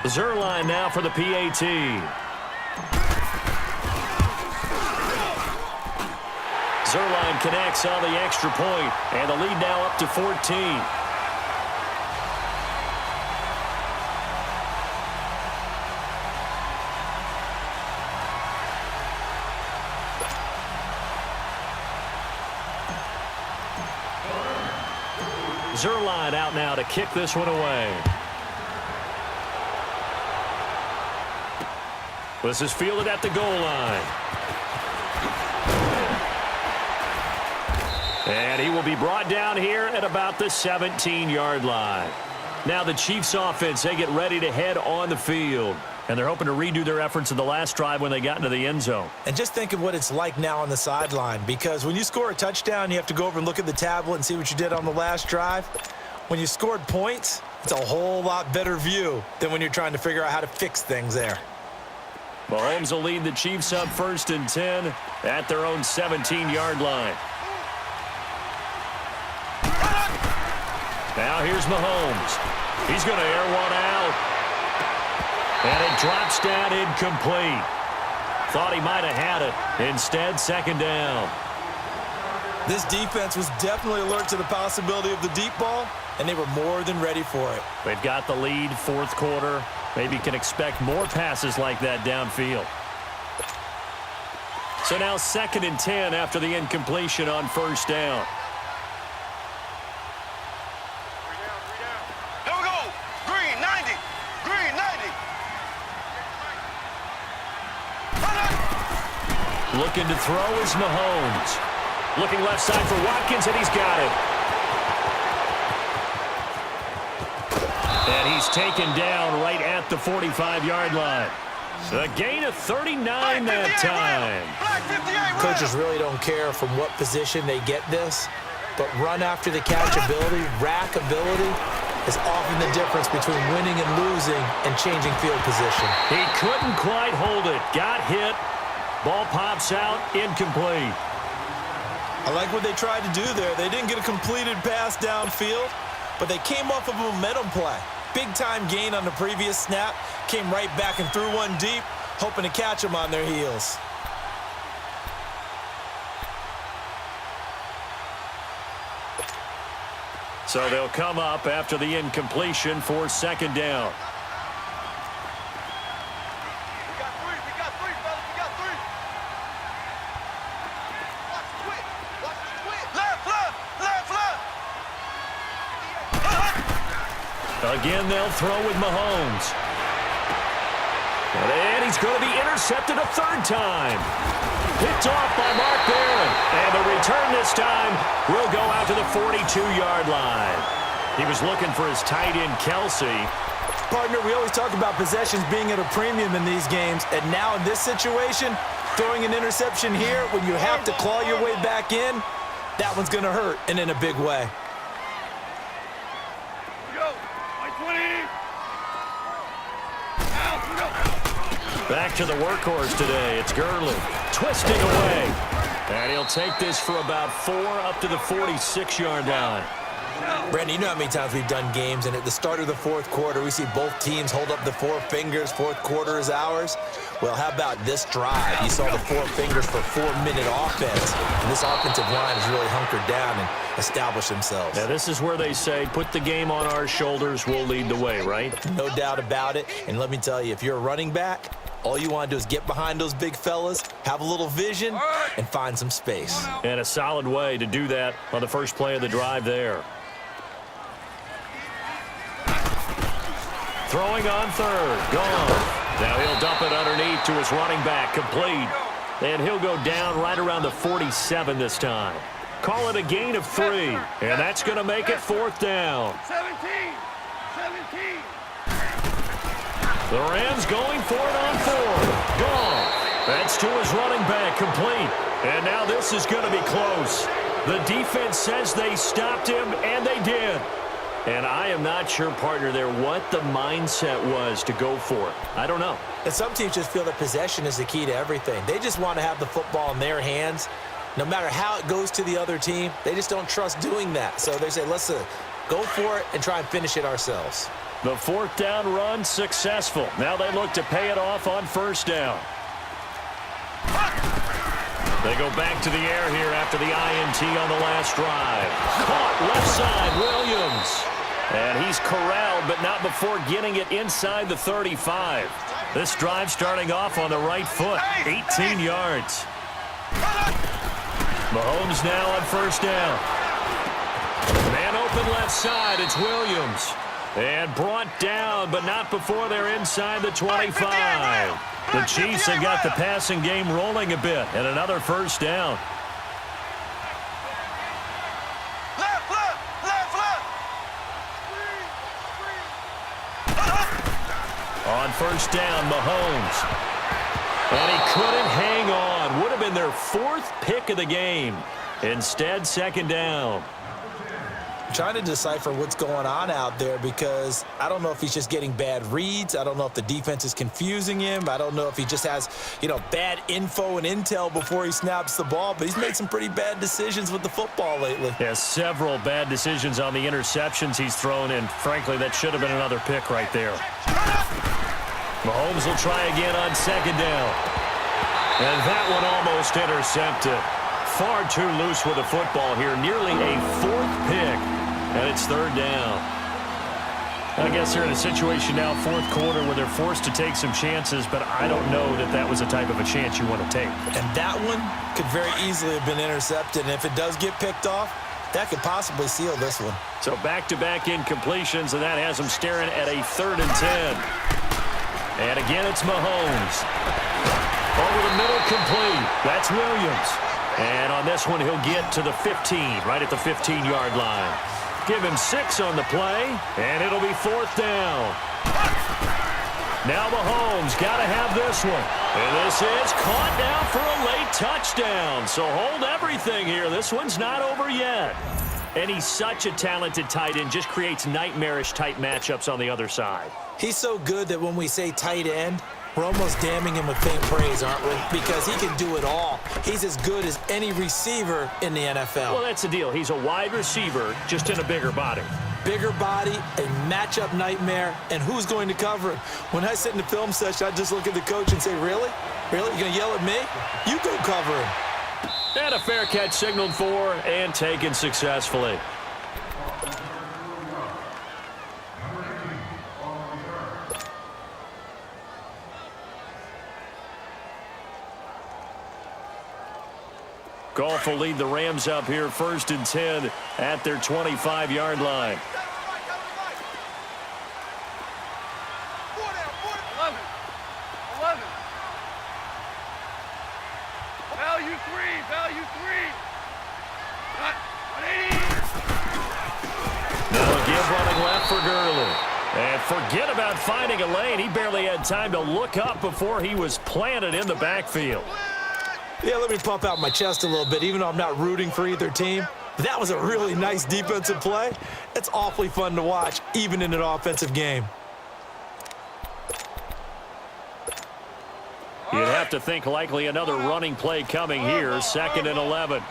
Zerline now for the PAT. Zerline connects on the extra point, and the lead now up to 14. Zerline out now to kick this one away. This is fielded at the goal line. And he will be brought down here at about the 17-yard line. Now the Chiefs offense, they get ready to head on the field. And they're hoping to redo their efforts in the last drive when they got into the end zone. And just think of what it's like now on the sideline, because when you score a touchdown, you have to go over and look at the tablet and see what you did on the last drive. When you scored points, it's a whole lot better view than when you're trying to figure out how to fix things there. Mahomes will lead the Chiefs up 1st and 10 at their own 17-yard line. Now here's Mahomes. He's going to air one out. And it drops down incomplete. Thought he might have had it. Instead, second down. This defense was definitely alert to the possibility of the deep ball, and they were more than ready for it. They've got the lead, 4th quarter. Maybe can expect more passes like that downfield. So now 2nd and 10 after the incompletion on 1st down. Looking to throw is Mahomes. Looking left side for Watkins, and he's got it. And he's taken down right at the 45-yard line. So a gain of 39 that time. Coaches really don't care from what position they get this, but run after the catch ability, rack ability, is often the difference between winning and losing and changing field position. He couldn't quite hold it. Got hit. Ball pops out, incomplete. I like what they tried to do there. They didn't get a completed pass downfield, but they came off of a momentum play. Big-time gain on the previous snap, came right back and threw one deep, hoping to catch them on their heels. So they'll come up after the incompletion for 2nd down. Again, they'll throw with Mahomes. And he's going to be intercepted a 3rd time. Picked off by Mark Barron. And the return this time will go out to the 42-yard line. He was looking for his tight end, Kelsey. Partner, we always talk about possessions being at a premium in these games. And now in this situation, throwing an interception here when you have to claw your way back in, that one's going to hurt, and in a big way. Back to the workhorse today. It's Gurley twisting away. And he'll take this for about 4 up to the 46-yard line. Brandon, you know how many times we've done games, and at the start of the 4th quarter, we see both teams hold up the 4 fingers. 4th quarter is ours. Well, how about this drive? You saw the 4 fingers for 4-minute offense, and this offensive line has really hunkered down and established themselves. Now, this is where they say, put the game on our shoulders, we'll lead the way, right? No doubt about it. And let me tell you, if you're a running back, all you want to do is get behind those big fellas, have a little vision, and find some space. And a solid way to do that on the first play of the drive there. Throwing on 3rd. Gone. Now he'll dump it underneath to his running back. Complete. And he'll go down right around the 47 this time. Call it a gain of 3. And that's going to make it 4th down. 17. The Rams going for it on 4th. Gone. That's to his running back. Complete. And now this is going to be close. The defense says they stopped him, and they did. And I am not sure, partner, there what the mindset was to go for it. I don't know. And some teams just feel that possession is the key to everything. They just want to have the football in their hands. No matter how it goes to the other team, they just don't trust doing that. So they say, let's go for it and try and finish it ourselves. The fourth down run successful. Now they look to pay it off on first down. They go back to the air here after the INT on the last drive. Caught left side, Williams. And he's corralled, but not before getting it inside the 35. This drive starting off on the right foot, 18 yards. Mahomes now on first down. Man open left side, it's Williams. And brought down, but not before they're inside the 25. The Chiefs have got the passing game rolling a bit, and another first down. On first down, Mahomes. And he couldn't hang on. Would have been their fourth pick of the game. Instead, second down. I'm trying to decipher what's going on out there because I don't know if he's just getting bad reads. I don't know if the defense is confusing him. I don't know if he just has, bad info and intel before he snaps the ball. But he's made some pretty bad decisions with the football lately. Yeah, several bad decisions on the interceptions he's thrown, and frankly, that should have been another pick right there. Mahomes will try again on second down. And that one almost intercepted. Far too loose with the football here. Nearly a fourth pick. And it's third down. I guess they're in a situation now, fourth quarter, where they're forced to take some chances, but I don't know that that was the type of a chance you want to take. And that one could very easily have been intercepted. And if it does get picked off, that could possibly seal this one. So back-to-back incompletions, and that has them staring at a 3rd and 10. And again, it's Mahomes. Over the middle, complete. That's Williams. And on this one, he'll get to the 15, right at the 15-yard line. Give him 6 on the play, and it'll be 4th down. Now Mahomes got to have this one. And this is caught now for a late touchdown. So hold everything here. This one's not over yet. And he's such a talented tight end, just creates nightmarish-type matchups on the other side. He's so good that when we say tight end, we're almost damning him with faint praise, aren't we? Because he can do it all. He's as good as any receiver in the NFL. Well, that's the deal. He's a wide receiver, just in a bigger body. Bigger body, a matchup nightmare, and who's going to cover him? When I sit in the film session, I just look at the coach and say, really? Really? You're going to yell at me? You go cover him. And a fair catch signaled for and taken successfully. Goff will lead the Rams up here, 1st and 10 at their 25-yard line. Now again running left for Gurley. And forget about finding a lane. He barely had time to look up before he was planted in the backfield. Yeah, let me pump out my chest a little bit, even though I'm not rooting for either team. That was a really nice defensive play. It's awfully fun to watch, even in an offensive game. You'd have to think likely another running play coming here, 2nd and 11.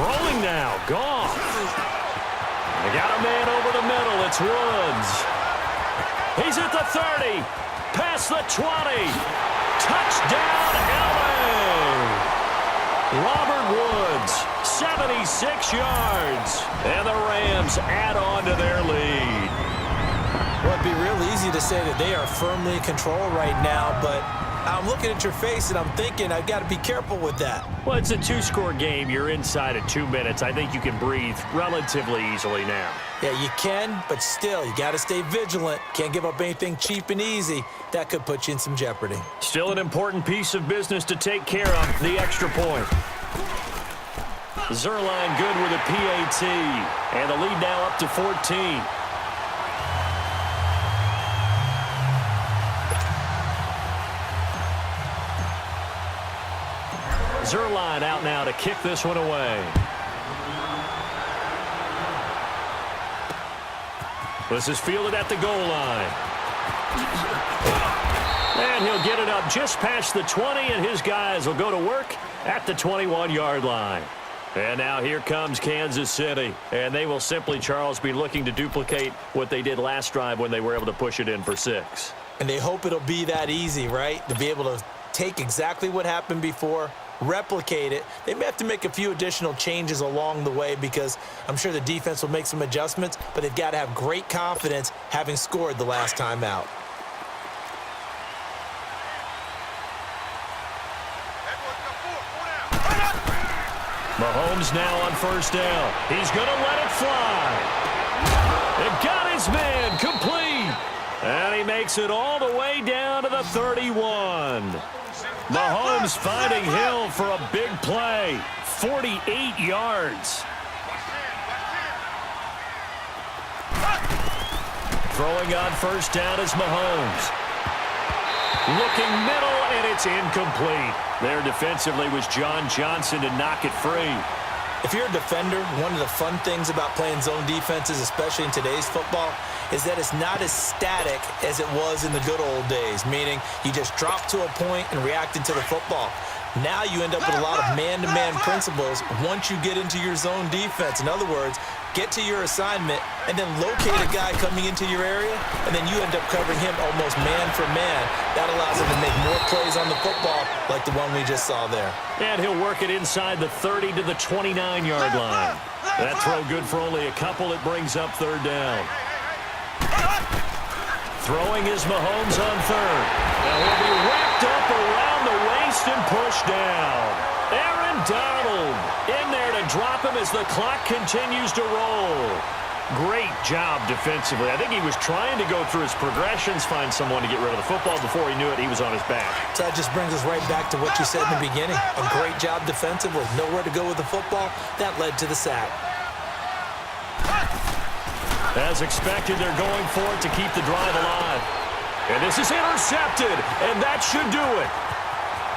Throwing now, Goff. They got a man over the middle. It's Woods. He's at the 30, past the 20. Touchdown, LA. Robert Woods, 76 yards. And the Rams add on to their lead. Well, it'd be real easy to say that they are firmly in control right now, but I'm looking at your face and I'm thinking I've got to be careful with that. Well, it's a 2-score game. You're inside at 2 minutes. I think you can breathe relatively easily now. Yeah, you can, but still, you got to stay vigilant. Can't give up anything cheap and easy. That could put you in some jeopardy. Still an important piece of business to take care of, the extra point. Zerline good with a PAT, and the lead now up to 14. Zerline out now to kick this one away. This is fielded at the goal line. And he'll get it up just past the 20, and his guys will go to work at the 21-yard line. And now here comes Kansas City. And they will simply, Charles, be looking to duplicate what they did last drive when they were able to push it in for 6. And they hope it'll be that easy, right? To be able to take exactly what happened before, replicate it. They may have to make a few additional changes along the way because I'm sure the defense will make some adjustments, but they've got to have great confidence having scored the last time out. Mahomes now on first down. He's going to let it fly. It got his man complete. And he makes it all the way down to the 31. Mahomes finding Hill for a big play. 48 yards. Throwing on first down is Mahomes. Looking middle, and it's incomplete. There defensively was John Johnson to knock it free. If you're a defender, one of the fun things about playing zone defenses, especially in today's football, is that it's not as static as it was in the good old days, meaning you just drop to a point and react into the football. Now you end up with a lot of man-to-man principles once you get into your zone defense. In other words, get to your assignment and then locate a guy coming into your area, and then you end up covering him almost man for man. That allows him to make more plays on the football like the one we just saw there. And he'll work it inside the 30 to the 29-yard line. That throw good for only a couple. It brings up third down. Throwing is Mahomes on third. Now he'll be wrapped up around the waist and pushed down. Aaron Donald in there to drop him as the clock continues to roll. Great job defensively. I think he was trying to go through his progressions, find someone to get rid of the football. Before he knew it, he was on his back. So that just brings us right back to what you said in the beginning. A great job defensively. Nowhere to go with the football. That led to the sack. As expected, they're going for it to keep the drive alive. And this is intercepted, and that should do it.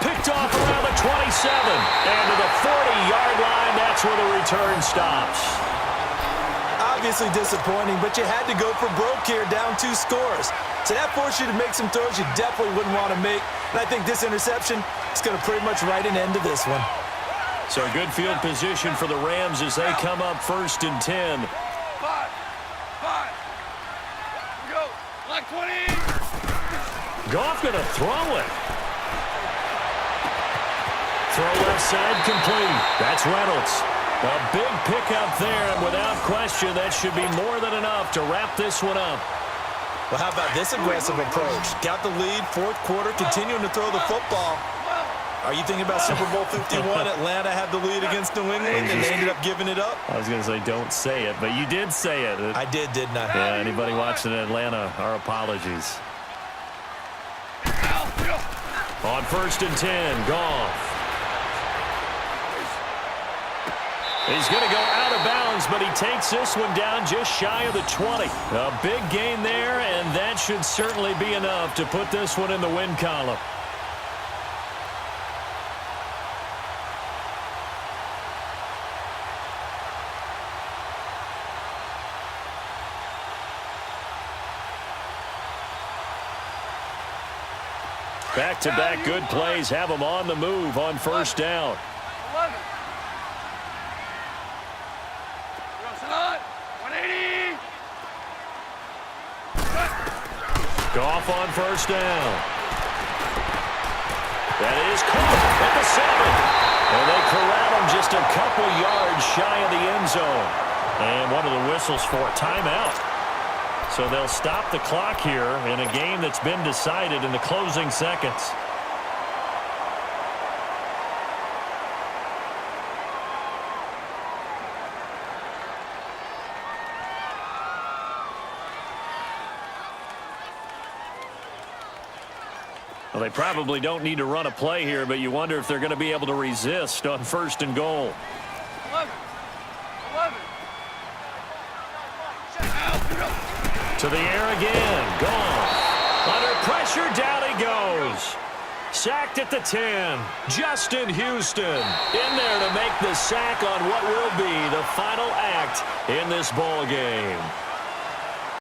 Picked off around the 27, and to the 40-yard line, that's where the return stops. Obviously disappointing, but you had to go for broke here, down 2 scores. So that forced you to make some throws you definitely wouldn't want to make. And I think this interception is going to pretty much write an end to this one. So good field position for the Rams as they come up 1st and 10. Goff going to throw it. Throw left side complete. That's Reynolds. A big pickup there, and without question, that should be more than enough to wrap this one up. Well, how about this aggressive approach? Got the lead, 4th quarter, continuing to throw the football. Are you thinking about Super Bowl 51? Atlanta had the lead against New England, and they ended up giving it up? I was going to say don't say it, but you did say it. I did, didn't I? Yeah, anybody watching Atlanta, our apologies. On 1st and 10, Goff. He's going to go out of bounds, but he takes this one down just shy of the 20. A big gain there, and that should certainly be enough to put this one in the win column. Back-to-back good plays have them on the move on 1st down. Goff on 1st down. That is caught at the 7. And they corral him just a couple yards shy of the end zone. And one of the whistles for a timeout. So they'll stop the clock here in a game that's been decided in the closing seconds. Well, they probably don't need to run a play here, but you wonder if they're going to be able to resist on 1st and goal. 11. To the air again. Goff. Under pressure, down he goes. Sacked at the 10. Justin Houston in there to make the sack on what will be the final act in this ball game.